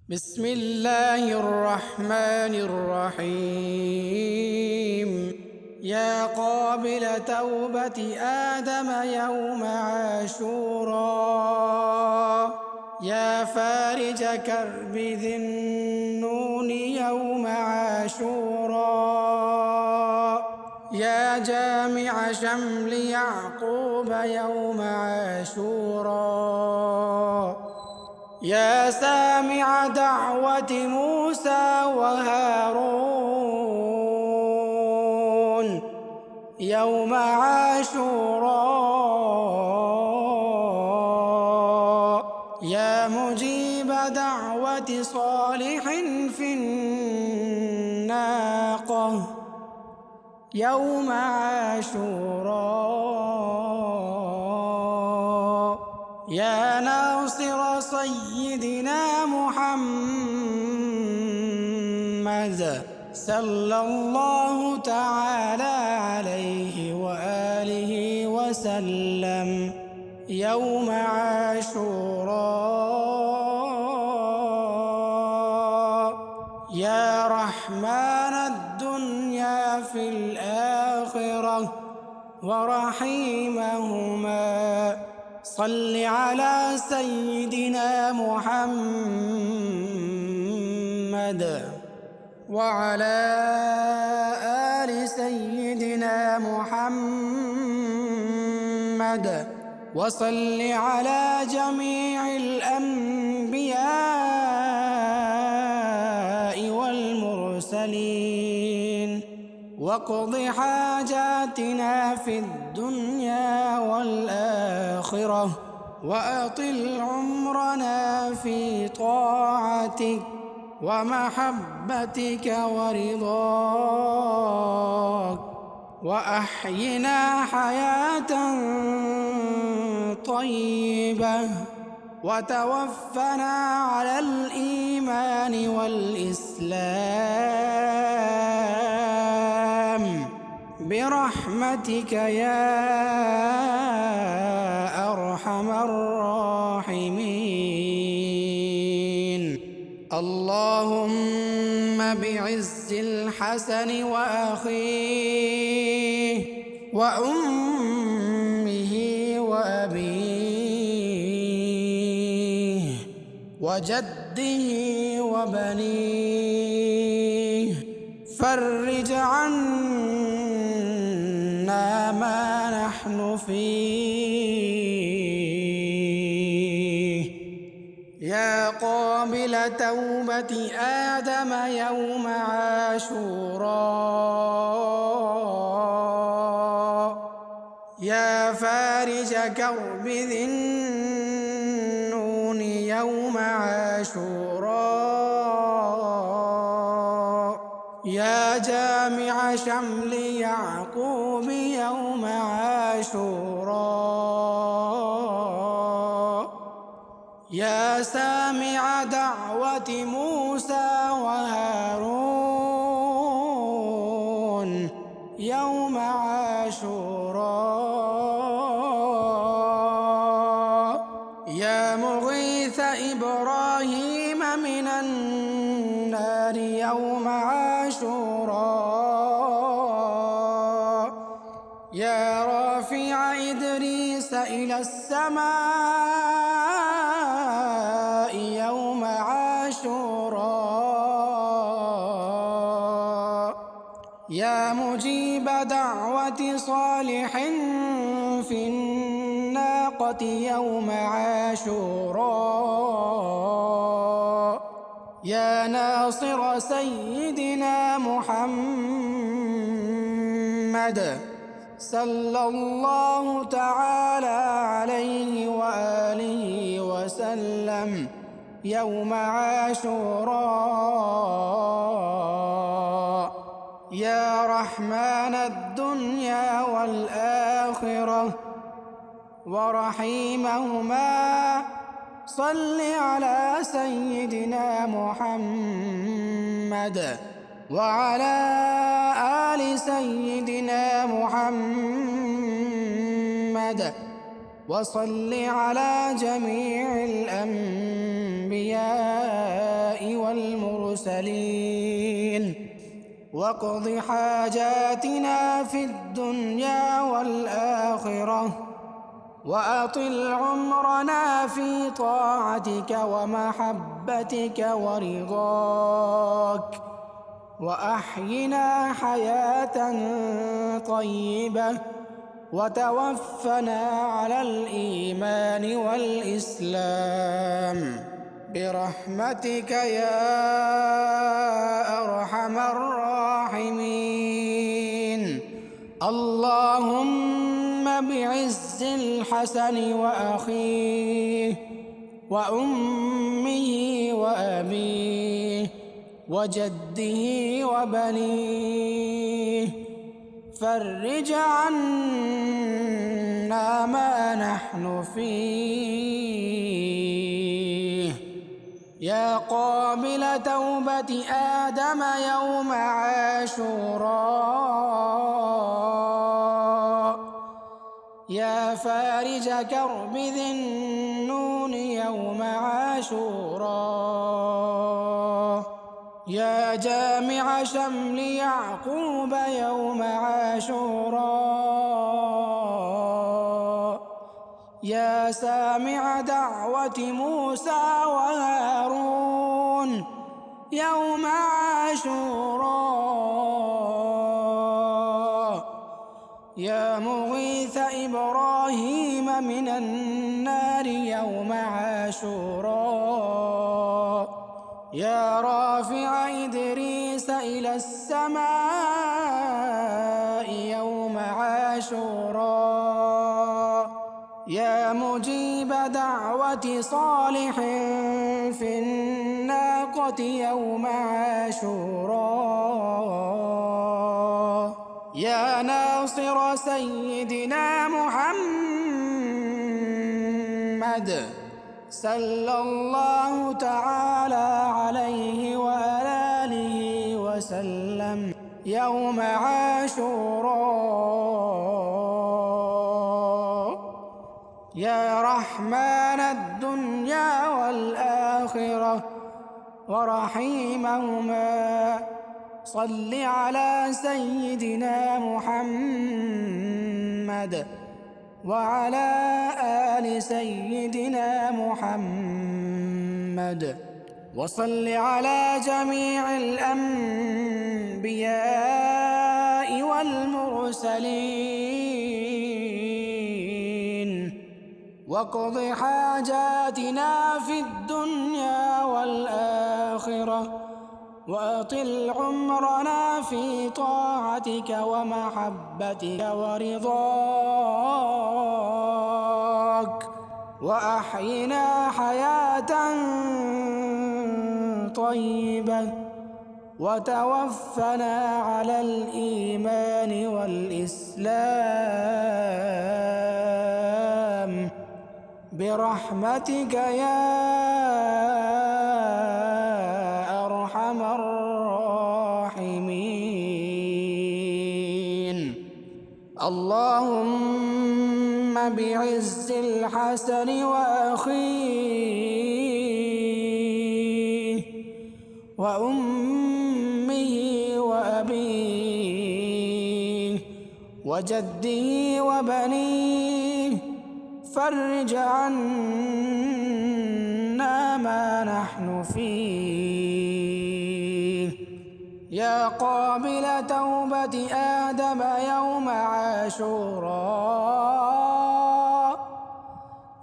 بسم الله الرحمن الرحيم. يا قابل توبة آدم يوم عاشوراء، يا فارج كرب ذي النون يوم عاشوراء، يا جامع شمل يعقوب يوم عاشوراء، يا سامع دعوة موسى وهارون يوم عاشوراء، يا مجيب دعوة صالح في الناقة يوم عاشوراء، يا ناصر سيدنا محمد صلى الله تعالى عليه وآله وسلم يوم عاشوراء، يا رحمن الدنيا في الآخرة ورحيمهما، صل على سيدنا محمد وعلى آل سيدنا محمد، وصل على جميع الأنبياء والمرسلين، واقض حاجاتنا في الدنيا والآخرة، وأطل عمرنا في طاعتك ومحبتك ورضاك، وأحينا حياة طيبة، وتوفنا على الإيمان والإسلام برحمتك يا أرحم الراحمين. اللهم بعز الحسن وأخيه وأمه وأبيه وجده وبنيه، فرج عنا ما نحن فيه. يا قابل توبة آدم يوم عاشوراء، يا فارج كرب ذي النون يوم عاشوراء، يا جامع شمل يعقوب يوم عاشوراء، يا سامع دعوة موسى وهارون يوم عاشوراء، يا مغيث إبراهيم من النار يوم عاشوراء، يا رافع إدريس إلى السماء يوم عاشوراء، يا مجيب دعوة صالح في الناقة يوم عاشوراء، يا ناصر سيدنا محمد صلى الله تعالى عليه وآله وسلم يوم عاشوراء، يا رحمن الدنيا والآخرة ورحيمهما، صل على سيدنا محمد وعلى آل سيدنا محمد، وصل على جميع الأنبياء والمرسلين واقض حاجاتنا في الدنيا والآخرة وأطل عمرنا في طاعتك ومحبتك ورضاك وأحينا حياة طيبة وتوفنا على الإيمان والإسلام برحمتك يا أرحم الراحمين. اللهم بعز الحسن وأخيه وأمه وأبيه وجده وبنيه فرج عنا ما نحن فيه. يا قابل توبة آدم يوم عاشوراء يا فارج كرب ذي النون يوم عاشوراء يا جامع شمل يعقوب يوم عاشوراء يا سامع دعوة موسى وهارون يوم عاشوراء يا مغيث إبراهيم من النار يوم عاشوراء يا رافع إدريس إلى السماء يوم عاشوراء يا مجيب دعوة صالح في الناقة يوم عاشوراء يا ناصر سيدنا محمد صلى الله تعالى عليه وآله وسلم يوم عاشوراء يا رحمن الدنيا والآخرة ورحيمهما صل على سيدنا محمد وعلى آل سيدنا محمد وصل على جميع الأنبياء والمرسلين واقض حاجاتنا في الدنيا والآخرة وأطل عمرنا في طاعتك ومحبتك ورضاك وأحينا حياة طيبة وتوفنا على الإيمان والإسلام برحمتك يا أرحم الراحمين. اللهم بعز الحسن وأخيه وأمه وأبيه وجده وبنيه فرج عنا ما نحن فيه. يا قابل توبة آدم يوم عاشوراء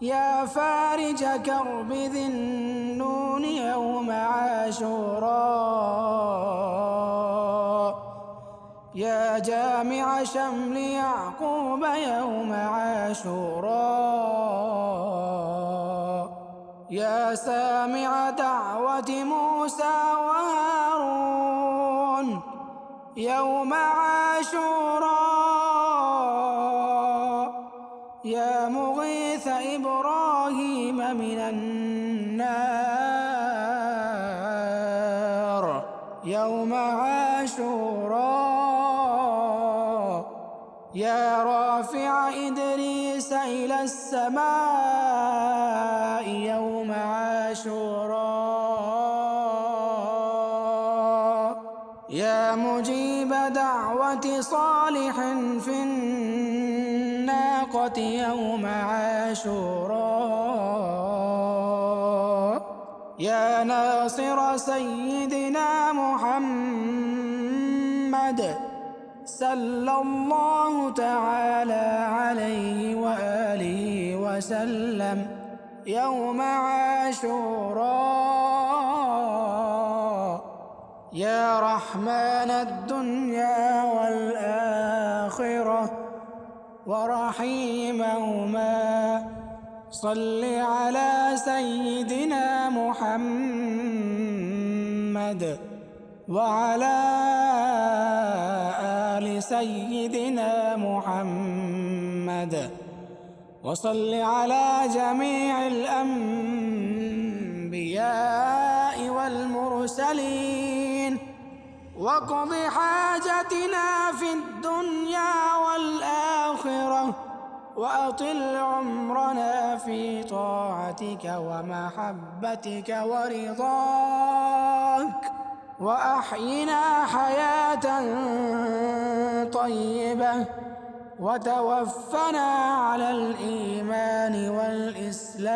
يا فارج كرب ذي النون يوم عاشوراء يا جامع شمل يعقوب يوم عاشوراء يا سامع دعوة موسى وهارون يوم عاشوراء يا مغيث إبراهيم من النار يوم عاشوراء يا رافع إدريس إلى السماء يوم عاشوراء يا مجيب دعوة صالح في الناقة يوم عاشوراء، يا ناصر سيدنا محمد صلى الله تعالى عليه وآله وسلم يوم عاشوراء، يا رحمن الدنيا والآخرة ورحيمهما، صل على سيدنا محمد وعلى آل سيدنا محمد، وصل على جميع الأنبياء والمرسلين، واقض حاجتنا في الدنيا والآخرة، وأطل عمرنا في طاعتك ومحبتك ورضاك، وأحينا حياة طيبة، وتوفنا على الإيمان والإسلام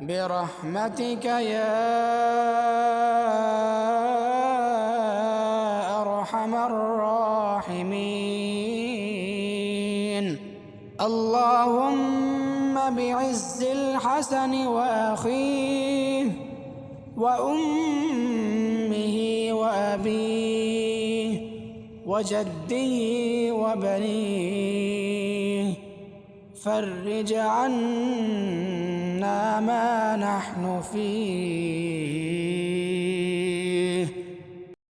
برحمتك يا أرحم الراحمين. اللهم بعز الحسن وأخيه وأمه وأبيه وجده وبنيه، فرج عنا ما نحن فيه.